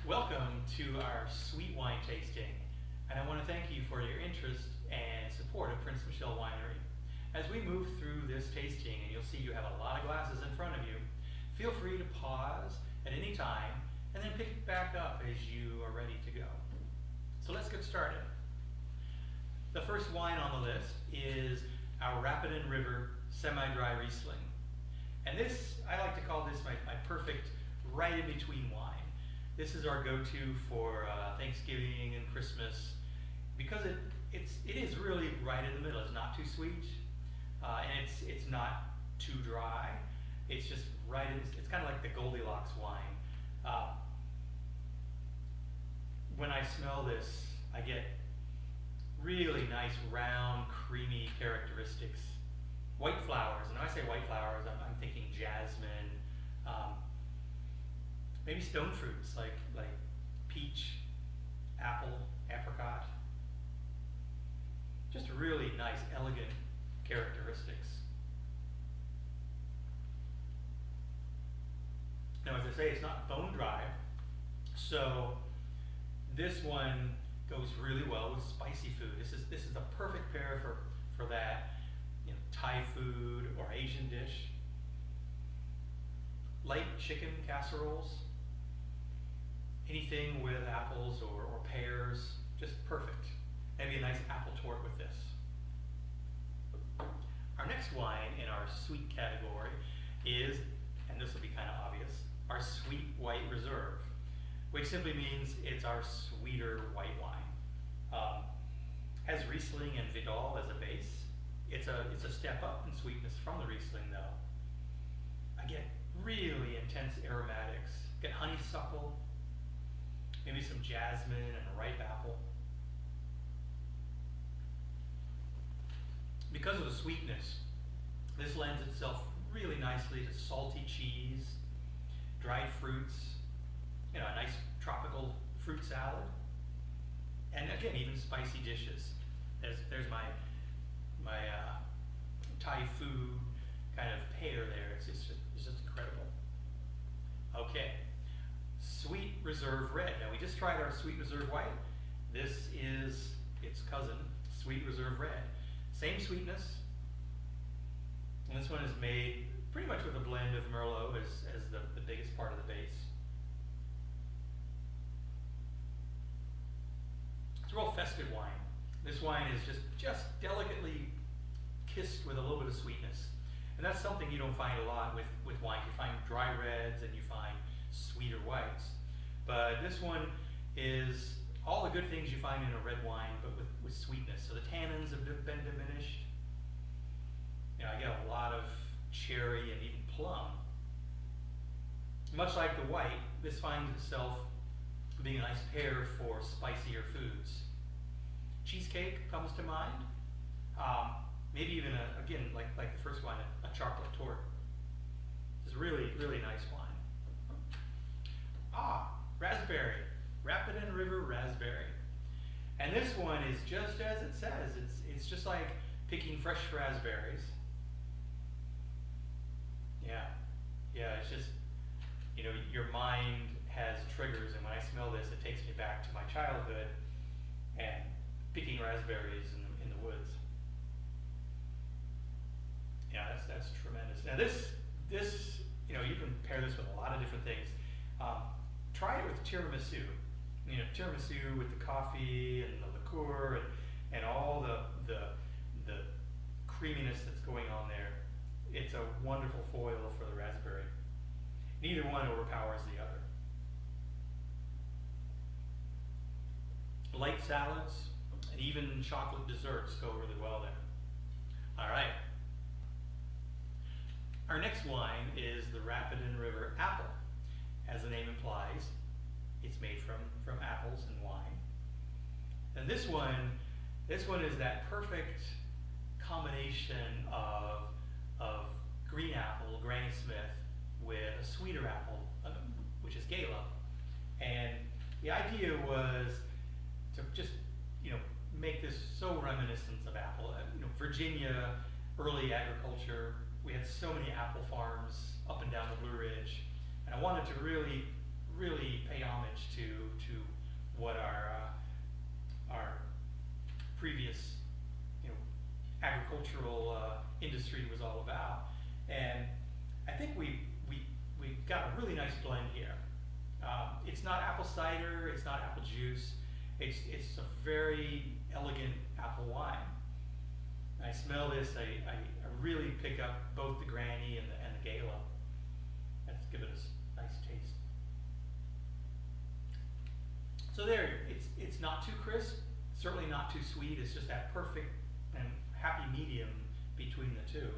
Welcome to our sweet wine tasting, and I want to thank you for your interest and support of Prince Michel Winery. As we move through this tasting, and you'll see you have a lot of glasses in front of you, feel free to pause at any time and then pick it back up as you are ready to go. So let's get started. The first wine on the list is our Rapidan River Semi-Dry Riesling. And this, I like to call this my perfect right in between wine. This is our go-to for Thanksgiving and Christmas because it is really right in the middle. It's not too sweet, and it's not too dry. It's just right in. It's kind of like the Goldilocks wine. When I smell this, I get really nice, round, creamy characteristics. White flowers, and when I say white flowers, I'm thinking jasmine. Maybe stone fruits like peach, apple, apricot. Just really nice, elegant characteristics. Now, as I say, it's not bone dry, so this one goes really well with spicy food. This is the perfect pair for that. Thai food or Asian dish. Light chicken casseroles. Anything with apples or pears, just perfect. Maybe a nice apple tort with this. Our next wine in our sweet category is, and this will be kind of obvious, our Sweet White Reserve, which simply means it's our sweeter white wine. Has Riesling and Vidal as a base. It's a step up in sweetness from the Riesling though. I get really intense aromatics. Get honeysuckle, maybe some jasmine and a ripe apple. Because of the sweetness, this lends itself really nicely to salty cheese, dried fruits, a nice tropical fruit salad, and again, even spicy dishes. There's my Thai food kind of pair there. It's just incredible. Okay. Sweet Reserve Red. Now we just tried our Sweet Reserve White. This is its cousin, Sweet Reserve Red. Same sweetness. And this one is made pretty much with a blend of Merlot as the biggest part of the base. It's a real festive wine. This wine is just delicately kissed with a little bit of sweetness. And that's something you don't find a lot with wine. You find dry reds and you find sweeter whites. But this one is all the good things you find in a red wine, but with sweetness. So the tannins have been diminished. I get a lot of cherry and even plum. Much like the white, this finds itself being a nice pair for spicier foods. Cheesecake comes to mind. Maybe even, again, like the first one, a chocolate tort. It's really, really nice wine. Raspberry, Rapidan River Raspberry. And this one is just as it says. It's just like picking fresh raspberries. Yeah, it's just, your mind has triggers, and when I smell this, it takes me back to my childhood and picking raspberries in the woods. Yeah, that's tremendous. Now this you can pair this with a lot of different things. Try it with tiramisu. Tiramisu with the coffee and the liqueur and all the creaminess that's going on there. It's a wonderful foil for the raspberry. Neither one overpowers the other. Light salads and even chocolate desserts go really well there. All right. Our next wine is the Rapidan River Apple. As the name implies, it's made from apples and wine. And this one is that perfect combination of green apple, Granny Smith, with a sweeter apple, which is Gala. And the idea was to just, make this so reminiscent of apple. Virginia, early agriculture, we had so many apple farms up and down the Blue Ridge. And I wanted to really, really pay homage to what our previous, agricultural industry was all about. And I think we've got a really nice blend here. It's not apple cider, it's not apple juice. It's a very elegant apple wine. I smell this, I really pick up both the Granny and the Gala. Let's give it a nice taste. So there, it's not too crisp, certainly not too sweet. It's just that perfect and happy medium between the two.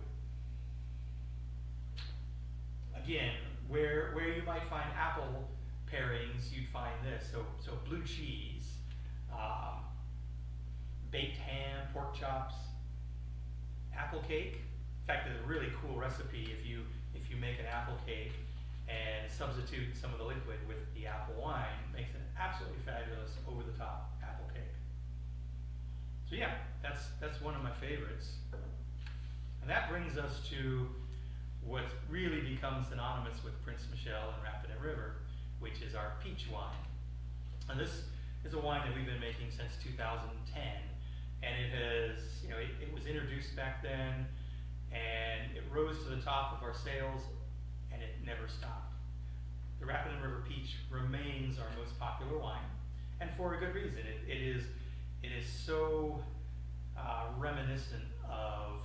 Again, where you might find apple pairings, you'd find this. So blue cheese, baked ham, pork chops, apple cake. In fact, there's a really cool recipe if you make an apple cake and substitute some of the liquid with the apple wine, makes an absolutely fabulous over-the-top apple cake. So yeah, that's one of my favorites. And that brings us to what really becomes synonymous with Prince Michel and Rapidan River, which is our peach wine. And this is a wine that we've been making since 2010, and it has, it was introduced back then, and it rose to the top of our sales, and it never stopped. The Rapidan River peach remains our most popular wine, and for a good reason. It is so reminiscent of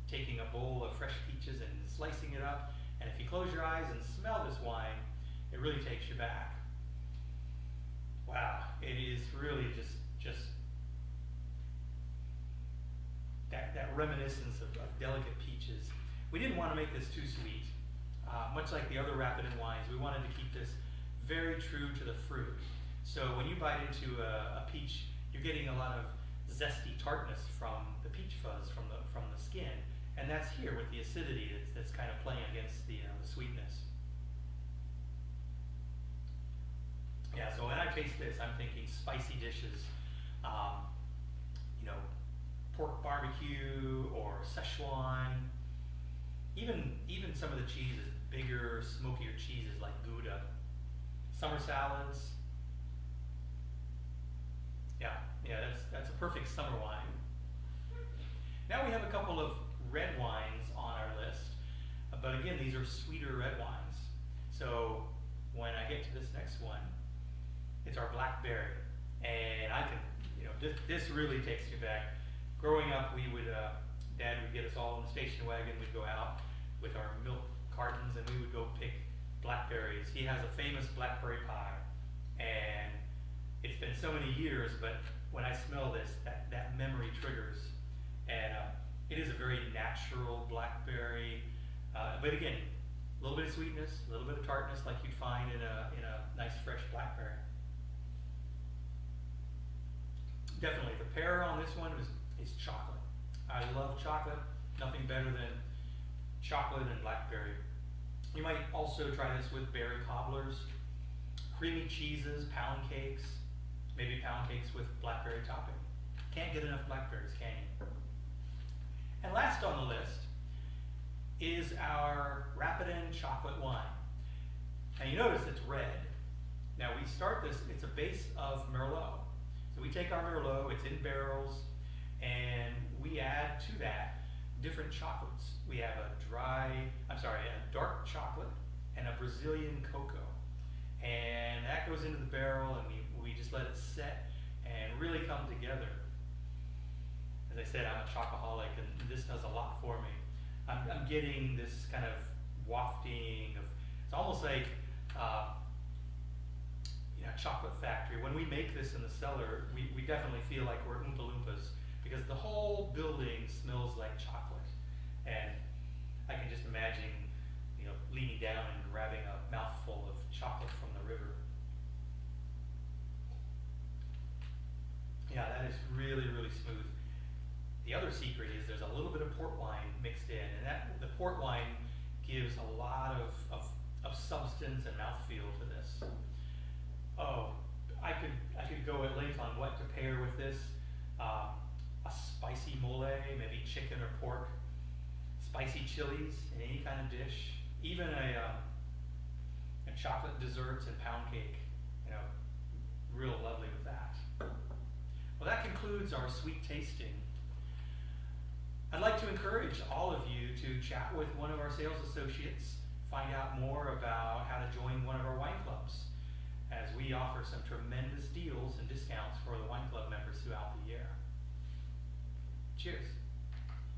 taking a bowl of fresh peaches and slicing it up, and if you close your eyes and smell this wine, it really takes you back. Wow, it is really just that reminiscence of delicate peaches. We didn't want to make this too sweet. Much like the other Rapidan wines, we wanted to keep this very true to the fruit. So when you bite into a peach, you're getting a lot of zesty tartness from the peach fuzz from the skin, and that's here with the acidity that's kind of playing against the sweetness. Yeah, so when I taste this, I'm thinking spicy dishes, pork barbecue or Szechuan, even some of the cheeses, bigger, smokier cheeses like Gouda, summer salads. Yeah, that's a perfect summer wine. Now we have a couple of red wines on our list, but again, these are sweeter red wines. So when I get to this next one, it's our Blackberry, and I can, this really takes me back. Growing up, we would, Dad would get us all in the station wagon. We'd go out with our milk cartons, and we would go pick blackberries. He has a famous blackberry pie, and it's been so many years, but when I smell this, that memory triggers, and it is a very natural blackberry, but again, a little bit of sweetness, a little bit of tartness, like you'd find in a nice fresh blackberry. Definitely, the pair on this one is chocolate. I love chocolate. Nothing better than chocolate and blackberry. You might also try this with berry cobblers, creamy cheeses, pound cakes, maybe pound cakes with blackberry topping. Can't get enough blackberries, can you? And last on the list is our Rapidan chocolate wine. And you notice it's red. Now we start this, it's a base of Merlot. So we take our Merlot, it's in barrels, and we add to that different chocolates. We have a dark chocolate and a Brazilian cocoa. And that goes into the barrel, and we just let it set and really come together. As I said, I'm a chocoholic, and this does a lot for me. I'm getting this kind of wafting of, it's almost like chocolate factory. When we make this in the cellar, we definitely feel like we're Oompa Loompas, because the whole building smells like chocolate. And I can just imagine, leaning down and grabbing a mouthful of chocolate from the river. Yeah, that is really, really smooth. The other secret is there's a little bit of port wine mixed in, and the port wine gives a lot of substance and mouthfeel to this. Oh, I could go at length on what to pair with this. A spicy mole, maybe chicken or pork, spicy chilies in any kind of dish, even a chocolate desserts and pound cake, real lovely with concludes our sweet tasting. I'd like to encourage all of you to chat with one of our sales associates, find out more about how to join one of our wine clubs, as we offer some tremendous deals and discounts for the wine club members throughout the year. Cheers.